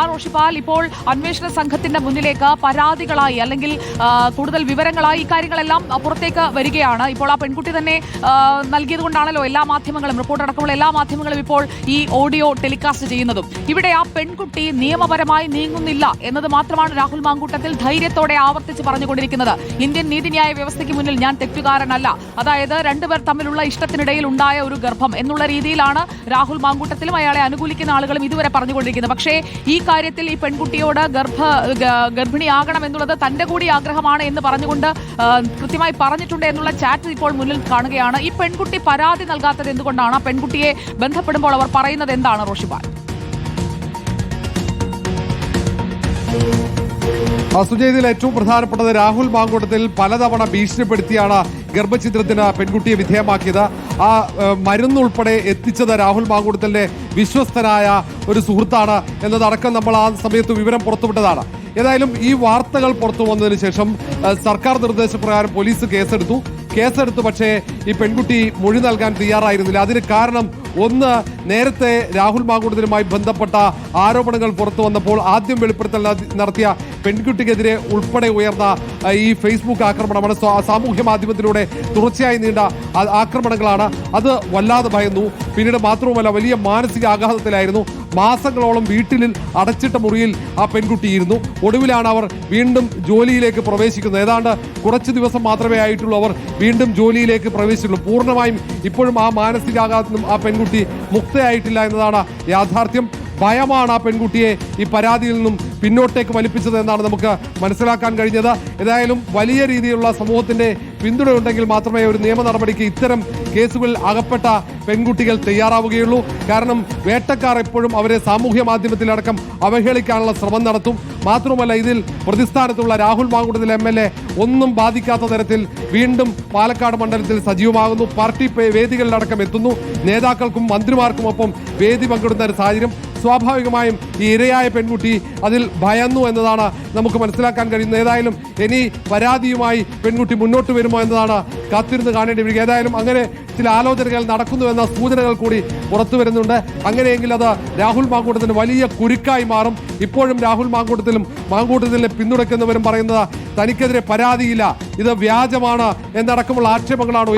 റോഷിപാൽ, ഇപ്പോൾ അന്വേഷണ സംഘത്തിന്റെ മുന്നിലേക്ക് പരാതികളായി അല്ലെങ്കിൽ കൂടുതൽ വിവരങ്ങളായി ഇക്കാര്യങ്ങളെല്ലാം പുറത്തേക്ക് വരികയാണ്. ഇപ്പോൾ ആ പെൺകുട്ടി തന്നെ നൽകിയത് കൊണ്ടാണല്ലോ എല്ലാ മാധ്യമങ്ങളും, റിപ്പോർട്ട് അടക്കമുള്ള എല്ലാ മാധ്യമങ്ങളും ഇപ്പോൾ ഈ ഓഡിയോ ടെലികാസ്റ്റ് ചെയ്യുന്നതും. ഇവിടെ ആ പെൺകുട്ടി നിയമപരമായി നീങ്ങുന്നില്ല എന്നത് മാത്രമാണ് രാഹുൽ മാങ്കൂട്ടത്തിൽ ധൈര്യത്തോടെ ആവർത്തിച്ച് പറഞ്ഞുകൊണ്ടിരിക്കുന്നത്. ഇന്ത്യൻ നീതിന്യായ വ്യവസ്ഥയ്ക്ക് മുന്നിൽ ഞാൻ തെറ്റുകാരനല്ല, അതായത് രണ്ടുപേർ തമ്മിലുള്ള ഇഷ്ടത്തിനിടയിൽ ഉണ്ടായ ഒരു ഗർഭം എന്നുള്ള രീതിയിലാണ് രാഹുൽ മാങ്കൂട്ടത്തിലും അയാളെ അനുകൂലിക്കുന്ന ആളുകളും ഇതുവരെ പറഞ്ഞുകൊണ്ടിരിക്കുന്നത്. പക്ഷേ ഈ കാര്യത്തിൽ ഈ പെൺകുട്ടിയോട് ഗർഭിണിയാകണം എന്നുള്ളത് തന്റെ കൂടി ആഗ്രഹമാണ് എന്ന് പറഞ്ഞുകൊണ്ട് കൃത്യമായി പറഞ്ഞിട്ടുണ്ട് എന്നുള്ള ചാറ്റ് ഇപ്പോൾ മുന്നിൽ കാണുകയാണ്. ഈ പെൺകുട്ടി പരാതി നൽകാത്തത് എന്തുകൊണ്ടാണ്? ആ പെൺകുട്ടിയെ ബന്ധപ്പെടുമ്പോൾ അവർ പറയുന്നത് എന്താണ് റോഷിപാൽ? സുജയ്, ഏറ്റവും പ്രധാനപ്പെട്ടത് രാഹുൽ മാങ്കൂട്ടത്തിൽ പലതവണ ഭീഷണിപ്പെടുത്തിയാണ് ഗർഭഛിദ്രത്തിന് പെൺകുട്ടിയെ വിധേയമാക്കിയത്. ആ മരുന്നുൾപ്പെടെ എത്തിച്ചത് രാഹുൽ മാങ്കൂട്ടത്തിലെ വിശ്വസ്തനായ ഒരു സുഹൃത്താണ് എന്നതടക്കം നമ്മൾ ആ സമയത്ത് വിവരം പുറത്തുവിട്ടതാണ്. ഏതായാലും ഈ വാർത്തകൾ പുറത്തു വന്നതിന് ശേഷം സർക്കാർ നിർദ്ദേശപ്രകാരം പോലീസ് കേസെടുത്തു. പക്ഷേ ഈ പെൺകുട്ടി മൊഴി നൽകാൻ തയ്യാറായിരുന്നില്ല. അതിന് കാരണം ഒന്ന്, നേരത്തെ രാഹുൽ മാങ്കൂട്ടത്തിലുമായി ബന്ധപ്പെട്ട ആരോപണങ്ങൾ പുറത്തു വന്നപ്പോൾ ആദ്യം വെളിപ്പെടുത്തൽ നടത്തിയ പെൺകുട്ടിക്കെതിരെ ഉൾപ്പെടെ ഉയർന്ന ഈ ഫേസ്ബുക്ക് ആക്രമണമാണ്. സാമൂഹ്യ മാധ്യമത്തിലൂടെ തുടർച്ചയായി നീണ്ട ആക്രമണങ്ങളാണ്. അത് വല്ലാതെ ഭയന്നു. പിന്നീട് മാത്രവുമല്ല, വലിയ മാനസിക ആഘാതത്തിലായിരുന്നു. മാസങ്ങളോളം വീട്ടിൽ അടച്ചിട്ട മുറിയിൽ ആ പെൺകുട്ടിയിരുന്നു. ഒടുവിലാണ് അവർ വീണ്ടും ജോലിയിലേക്ക് പ്രവേശിക്കുന്നത്. ഏതാണ്ട് കുറച്ച് ദിവസം മാത്രമേ ആയിട്ടുള്ളൂ അവർ വീണ്ടും ജോലിയിലേക്ക് പ്രവേശിച്ചുള്ളൂ. പൂർണ്ണമായും ഇപ്പോഴും ആ മാനസികാഘാതത്തിൽ നിന്നും ആ പെൺകുട്ടി മുക്തയായിട്ടില്ല എന്നതാണ് യാഥാർത്ഥ്യം. ഭയമാണ് ആ പെൺകുട്ടിയെ ഈ പരാതിയിൽ നിന്നും പിന്നോട്ടേക്ക് വലിപ്പിച്ചത് എന്നാണ് നമുക്ക് മനസ്സിലാക്കാൻ കഴിഞ്ഞത്. ഏതായാലും വലിയ രീതിയിലുള്ള സമൂഹത്തിന്റെ പിന്തുണയുണ്ടെങ്കിൽ മാത്രമേ ഒരു നിയമ നടപടിക്ക് ഇത്തരം കേസുകളിൽ അകപ്പെട്ട പെൺകുട്ടികൾ തയ്യാറാവുകയുള്ളൂ. കാരണം വേട്ടക്കാർ എപ്പോഴും അവരെ സാമൂഹ്യ മാധ്യമത്തിലടക്കം അവഹേളിക്കാനുള്ള ശ്രമം നടത്തും. മാത്രമല്ല, ഇതിൽ പ്രതിസ്ഥാനത്തുള്ള രാഹുൽ മാങ്കൂട്ടത്തിൽ MLA ഒന്നും ബാധിക്കാത്ത തരത്തിൽ വീണ്ടും പാലക്കാട് മണ്ഡലത്തിൽ സജീവമാകുന്നു. പാർട്ടി വേദികളിലടക്കം എത്തുന്നു. നേതാക്കൾക്കും മന്ത്രിമാർക്കുമൊപ്പം വേദി പങ്കിടുന്ന ഒരു സാഹചര്യം. സ്വാഭാവികമായും ഈ ഇരയായ പെൺകുട്ടി അതിൽ ഭയന്നു എന്നതാണ് നമുക്ക് മനസ്സിലാക്കാൻ കഴിയുന്നത്. ഏതായാലും ഇനി പരാതിയുമായി പെൺകുട്ടി മുന്നോട്ട് വരുമോ എന്നതാണ് കാത്തിരുന്ന് കാണേണ്ടി വരിക. ഏതായാലും അങ്ങനെ ചില ആലോചനകൾ നടക്കുന്നുവെന്ന സൂചനകൾ കൂടി പുറത്തു വരുന്നുണ്ട്. അങ്ങനെയെങ്കിൽ അത് രാഹുൽ മാങ്കൂട്ടത്തിന് വലിയ കുരുക്കായി മാറും. ഇപ്പോഴും രാഹുൽ മാങ്കൂട്ടത്തിനെ പിന്തുണയ്ക്കുന്നവരും പറയുന്നത് തനിക്കെതിരെ പരാതിയില്ല, ഇത് വ്യാജമാണ് എന്നടക്കമുള്ള ആക്ഷേപങ്ങളാണ്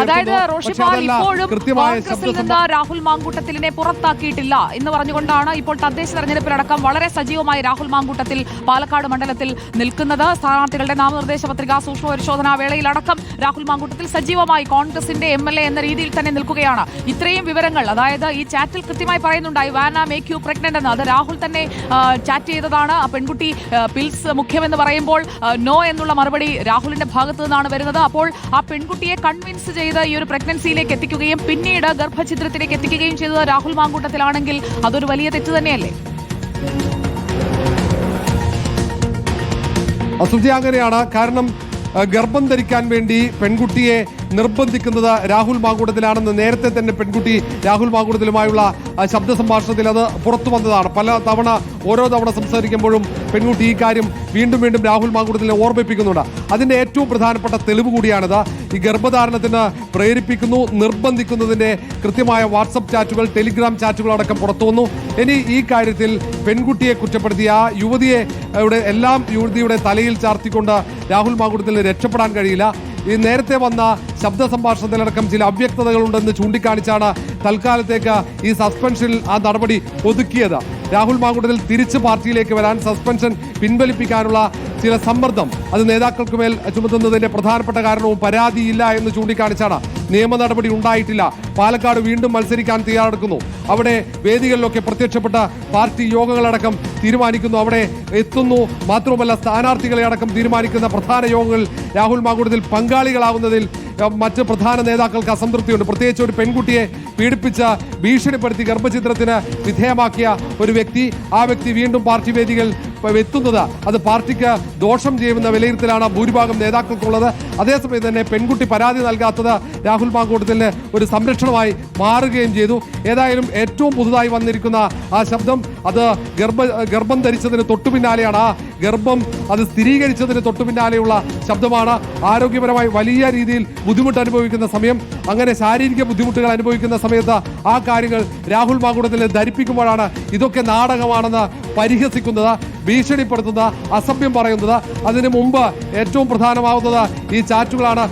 രാഹുൽ മാങ്കൂട്ടത്തിലിനെ പുറത്താക്കിയിട്ടില്ല എന്ന് പറഞ്ഞുകൊണ്ടാണ് ഇപ്പോൾ തദ്ദേശ തെരഞ്ഞെടുപ്പിലടക്കം വളരെ സജീവമായി രാഹുൽ മാങ്കൂട്ടത്തിൽ പാലക്കാട് മണ്ഡലത്തിൽ നിൽക്കുന്നത്. സ്ഥാനാർത്ഥികളുടെ നാമനിർദ്ദേശ പത്രിക സൂക്ഷ്മ പരിശോധനാ വേളയിലടക്കം രാഹുൽ മാങ്കൂട്ടത്തിൽ സജീവമായി കോൺഗ്രസിന്റെ MLA എന്ന രീതിയിൽ തന്നെ നിൽക്കുകയാണ്. ഇത്രയും വിവരങ്ങൾ, അതായത് ഈ ചാറ്റിൽ കൃത്യമായി പറയുന്നുണ്ട് I Wana make you pregnant എന്ന്. അത് രാഹുൽ തന്നെ ചാറ്റ് ചെയ്തതാണ്. ആ പെൺകുട്ടി പിൽസ് മുഖ്യമെന്ന് പറയുമ്പോൾ നോ എന്നുള്ള മറുപടി രാഹുലിന്റെ ഭാഗത്തു നിന്നാണ് വരുന്നത്. അപ്പോൾ ആ പെൺകുട്ടിയെ കൺവിൻസ് ചെയ്ത് ഈ ഒരു പ്രഗ്നൻസിയിലേക്ക് എത്തിക്കുകയും പിന്നീട് ഗർഭഛിദ്രത്തിലേക്ക് എത്തിക്കുകയും ചെയ്തത് രാഹുൽ മാങ്കൂട്ടത്തിലാണെങ്കിൽ അതൊരു വലിയ തെറ്റ് തന്നെയല്ലേ? അങ്ങനെയാണ്. കാരണം ഗർഭം ധരിക്കാൻ വേണ്ടി പെൺകുട്ടിയെ നിർബന്ധിക്കുന്നത് രാഹുൽ മാങ്കൂട്ടത്തിലാണെന്ന് നേരത്തെ തന്നെ പെൺകുട്ടി രാഹുൽ മാങ്കൂട്ടത്തിലുമായുള്ള ശബ്ദ സംഭാഷണത്തിൽ അത് പുറത്തു വന്നതാണ്. പല തവണ ഓരോ തവണ സംസാരിക്കുമ്പോഴും പെൺകുട്ടി ഈ കാര്യം വീണ്ടും വീണ്ടും രാഹുൽ മാങ്കൂട്ടത്തിനെ ഓർമ്മിപ്പിക്കുന്നുണ്ട്. അതിന്റെ ഏറ്റവും പ്രധാനപ്പെട്ട തെളിവ് കൂടിയാണിത്. ഈ ഗർഭധാരണത്തിന് പ്രേരിപ്പിക്കുന്നു, നിർബന്ധിക്കുന്നതിന്റെ കൃത്യമായ വാട്സപ്പ് ചാറ്റുകൾ, ടെലിഗ്രാം ചാറ്റുകൾ അടക്കം പുറത്തു വന്നു. ഇനി ഈ കാര്യത്തിൽ പെൺകുട്ടിയെ കുറ്റപ്പെടുത്തിയ ആ യുവതിയുടെ തലയിൽ ചാർത്തിക്കൊണ്ട് രാഹുൽ മാങ്കൂട്ടത്തിൽ രക്ഷപ്പെടാൻ കഴിയില്ല. ഈ നേരത്തെ വന്ന ശബ്ദ സംഭാഷണത്തിലടക്കം ചില അവ്യക്തതകളുണ്ടെന്ന് ചൂണ്ടിക്കാണിച്ചാണ് തൽക്കാലത്തേക്ക് ഈ സസ്പെൻഷനിൽ ആ നടപടി ഒതുക്കിയത്. രാഹുൽ മാങ്കൂട്ടത്തിൽ തിരിച്ച് പാർട്ടിയിലേക്ക് വരാൻ സസ്പെൻഷൻ പിൻവലിപ്പിക്കാനുള്ള ചില സമ്മർദ്ദം അത് നേതാക്കൾക്ക് മേൽ ചുമത്തുന്നതിന്റെ പ്രധാനപ്പെട്ട കാരണവും പരാതിയില്ല എന്ന് ചൂണ്ടിക്കാണിച്ചാണ്. നിയമ നടപടി ഉണ്ടായിട്ടില്ല. പാലക്കാട് വീണ്ടും മത്സരിക്കാൻ തയ്യാറെടുക്കുന്നു. അവിടെ വേദികളിലൊക്കെ പ്രത്യക്ഷപ്പെട്ട പാർട്ടി യോഗങ്ങളടക്കം തീരുമാനിക്കുന്നു, അവിടെ എത്തുന്നു. മാത്രവുമല്ല, സ്ഥാനാർത്ഥികളെ അടക്കം തീരുമാനിക്കുന്ന പ്രധാന യോഗങ്ങളിൽ രാഹുൽ മാങ്കൂട്ടത്തിൽ പങ്കാളികളാവുന്നതിൽ മറ്റ് പ്രധാന നേതാക്കൾക്ക് അസംതൃപ്തിയുണ്ട്. പ്രത്യേകിച്ച് ഒരു പെൺകുട്ടിയെ പീഡിപ്പിച്ച, ഭീഷണിപ്പെടുത്തി ഗർഭഛിദ്രത്തിന് വിധേയമാക്കിയ ഒരു ആ വ്യക്തി വീണ്ടും പാർട്ടി വേദികൾ എത്തുന്നത് അത് പാർട്ടിക്ക് ദോഷം ചെയ്യുന്ന വിലയിരുത്തലാണ് ഭൂരിഭാഗം നേതാക്കൾക്കുള്ളത്. അതേസമയം തന്നെ പെൺകുട്ടി പരാതി നൽകാത്തത് രാഹുൽ മാങ്കൂട്ടത്തിന് ഒരു സംരക്ഷണമായി മാറുകയും ചെയ്തു. ഏതായാലും ഏറ്റവും പുതുതായി വന്നിരിക്കുന്ന ആ ശബ്ദം അത് ഗർഭം ധരിച്ചതിന് തൊട്ടു പിന്നാലെയാണ്. ആ ഗർഭം അത് സ്ഥിരീകരിച്ചതിന് തൊട്ടു പിന്നാലെയുള്ള ശബ്ദമാണ്. ആരോഗ്യപരമായി വലിയ രീതിയിൽ ബുദ്ധിമുട്ട് അനുഭവിക്കുന്ന സമയം, അങ്ങനെ ശാരീരിക ബുദ്ധിമുട്ടുകൾ അനുഭവിക്കുന്ന സമയത്ത് ആ കാര്യങ്ങൾ രാഹുൽ മാങ്കൂട്ടത്തിനെ ധരിപ്പിക്കുമ്പോഴാണ് ഇതൊക്കെ നാടകമാണെന്ന് പരിഹസിക്കുന്നത്, ഭീഷണിപ്പെടുത്തുന്നത്, അസഭ്യം പറയുന്നത്. അതിനു മുമ്പ് ഏറ്റവും പ്രധാനമാവുന്നത് ഈ ചാറ്റുകളാണ്.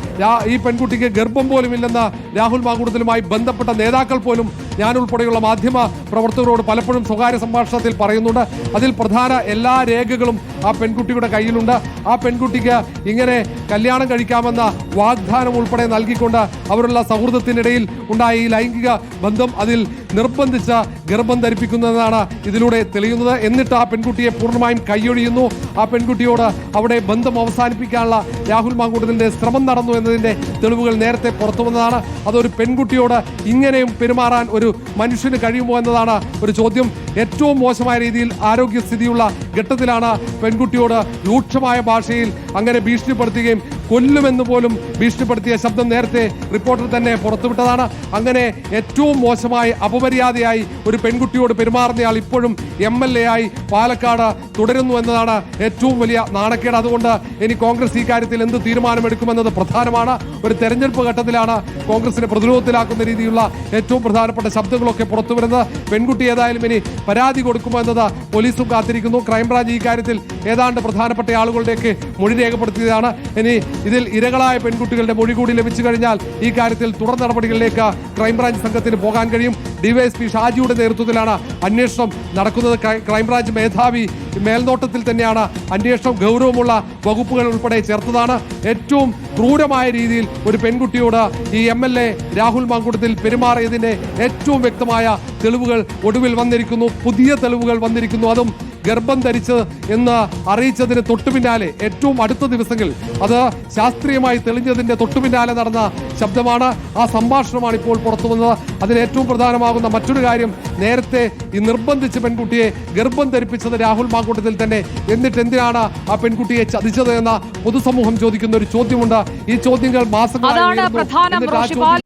ഈ പെൺകുട്ടിക്ക് ഗർഭം പോലും ഇല്ലെന്ന് രാഹുൽ മാങ്കൂട്ടത്തിലുമായി ബന്ധപ്പെട്ട നേതാക്കൾ പോലും ഞാൻ ഉൾപ്പെടെയുള്ള മാധ്യമ പ്രവർത്തകരോട് പലപ്പോഴും സ്വകാര്യ സംഭാഷണത്തിൽ പറയുന്നുണ്ട്. അതിൽ പ്രധാന എല്ലാ രേഖകളും ആ പെൺകുട്ടിയുടെ കയ്യിലുണ്ട്. ആ പെൺകുട്ടിക്ക് ഇങ്ങനെ കല്യാണം കഴിക്കാമെന്ന വാഗ്ദാനം ഉൾപ്പെടെ നൽകിക്കൊണ്ട് അവരുള്ള സൗഹൃദത്തിനിടയിൽ ഉണ്ടായ ഈ ലൈംഗിക ബന്ധം അതിൽ നിർബന്ധിച്ച ഗർഭം ധരിപ്പിക്കുന്നതാണ് ഇതിലൂടെ തെളിയുന്നത്. എന്നിട്ട് ആ പെൺകുട്ടിയെ പൂർണ്ണമായും കൈയൊഴിയുന്നു. ആ പെൺകുട്ടിയോട് അവിടെ ബന്ധം അവസാനിപ്പിക്കാനുള്ള രാഹുൽ മാങ്കൂട്ടത്തിന്റെ ശ്രമം നടന്നു എന്നതിന്റെ തെളിവുകൾ നേരത്തെ പുറത്തു വന്നതാണ്. അതൊരു പെൺകുട്ടിയോട് ഇങ്ങനെയും പെരുമാറാൻ ഒരു മനുഷ്യന് കഴിയുമോ എന്നതാണ് ഒരു ചോദ്യം. ഏറ്റവും മോശമായ രീതിയിൽ ആരോഗ്യസ്ഥിതിയുള്ള ഘട്ടത്തിലാണ് പെൺകുട്ടിയോട് രൂക്ഷമായ ഭാഷയിൽ അങ്ങനെ ഭീഷണിപ്പെടുത്തുകയും കൊല്ലുമെന്ന് പോലും ഭീഷണിപ്പെടുത്തിയ ശബ്ദം നേരത്തെ റിപ്പോർട്ടർ തന്നെ പുറത്തുവിട്ടതാണ്. അങ്ങനെ ഏറ്റവും മോശമായി അപമര്യാദയായി ഒരു പെൺകുട്ടിയോട് പെരുമാറുന്നയാൾ ഇപ്പോഴും MLA ആയി പാലക്കാട് തുടരുന്നു എന്നതാണ് ഏറ്റവും വലിയ നാണക്കേട്. അതുകൊണ്ട് ഇനി കോൺഗ്രസ് ഈ കാര്യത്തിൽ എന്ത് തീരുമാനമെടുക്കുമെന്നത് പ്രധാനമാണ്. ഒരു തെരഞ്ഞെടുപ്പ് ഘട്ടത്തിലാണ് കോൺഗ്രസിനെ പ്രതിരോധത്തിലാക്കുന്ന രീതിയിലുള്ള ഏറ്റവും പ്രധാനപ്പെട്ട ശബ്ദങ്ങളൊക്കെ പുറത്തു വരുന്നത്. പെൺകുട്ടി ഏതായാലും ഇനി പരാതി കൊടുക്കുമോ എന്നത് പോലീസും കാത്തിരിക്കുന്നു. ക്രൈംബ്രാഞ്ച് ഈ കാര്യത്തിൽ ഏതാണ്ട് പ്രധാനപ്പെട്ട ആളുകളുടെയൊക്കെ മൊഴി രേഖപ്പെടുത്തിയതാണ്. ഇനി ഇതിൽ ഇരകളായ പെൺകുട്ടികളുടെ മൊഴി കൂടി ലഭിച്ചു കഴിഞ്ഞാൽ ഈ കാര്യത്തിൽ തുടർ നടപടികളിലേക്ക് ക്രൈംബ്രാഞ്ച് സംഘത്തിന് പോകാൻ കഴിയും. ഡിവൈഎസ്പി ഷാജിയുടെ നേതൃത്വത്തിലാണ് അന്വേഷണം നടക്കുന്നത്. ക്രൈംബ്രാഞ്ച് മേധാവി മേൽനോട്ടത്തിൽ തന്നെയാണ് അന്വേഷണം. ഗൗരവമുള്ള വകുപ്പുകൾ ഉൾപ്പെടെ ചേർത്തതാണ്. ഏറ്റവും ക്രൂരമായ രീതിയിൽ ഒരു പെൺകുട്ടിയോട് ഈ MLA രാഹുൽ മാങ്കൂട്ടത്തിൽ പെരുമാറിയതിന്റെ ഏറ്റവും വ്യക്തമായ തെളിവുകൾ ഒടുവിൽ വന്നിരിക്കുന്നു. പുതിയ തെളിവുകൾ വന്നിരിക്കുന്നു. അതും ഗർഭം ധരിച്ച് എന്ന് അറിയിച്ചതിന് തൊട്ടുപിന്നാലെ ഏറ്റവും അടുത്ത ദിവസങ്ങളിൽ അത് ശാസ്ത്രീയമായി തെളിഞ്ഞതിന്റെ തൊട്ടുപിന്നാലെ നടന്ന ശബ്ദമാണ്. ആ സംഭാഷണമാണ് ഇപ്പോൾ പുറത്തു വന്നത്. അതിന് ഏറ്റവും പ്രധാനമാകുന്ന മറ്റൊരു കാര്യം, നേരത്തെ ഈ നിർബന്ധിച്ച് പെൺകുട്ടിയെ ഗർഭം ധരിപ്പിച്ചത് രാഹുൽ മാങ്കൂട്ടത്തിൽ തന്നെ. എന്നിട്ട് എന്തിനാണ് ആ പെൺകുട്ടിയെ ചതിച്ചത് എന്ന പൊതുസമൂഹം ചോദിക്കുന്ന ഒരു ചോദ്യമുണ്ട്. ഈ ചോദ്യങ്ങൾ മാസങ്ങളായി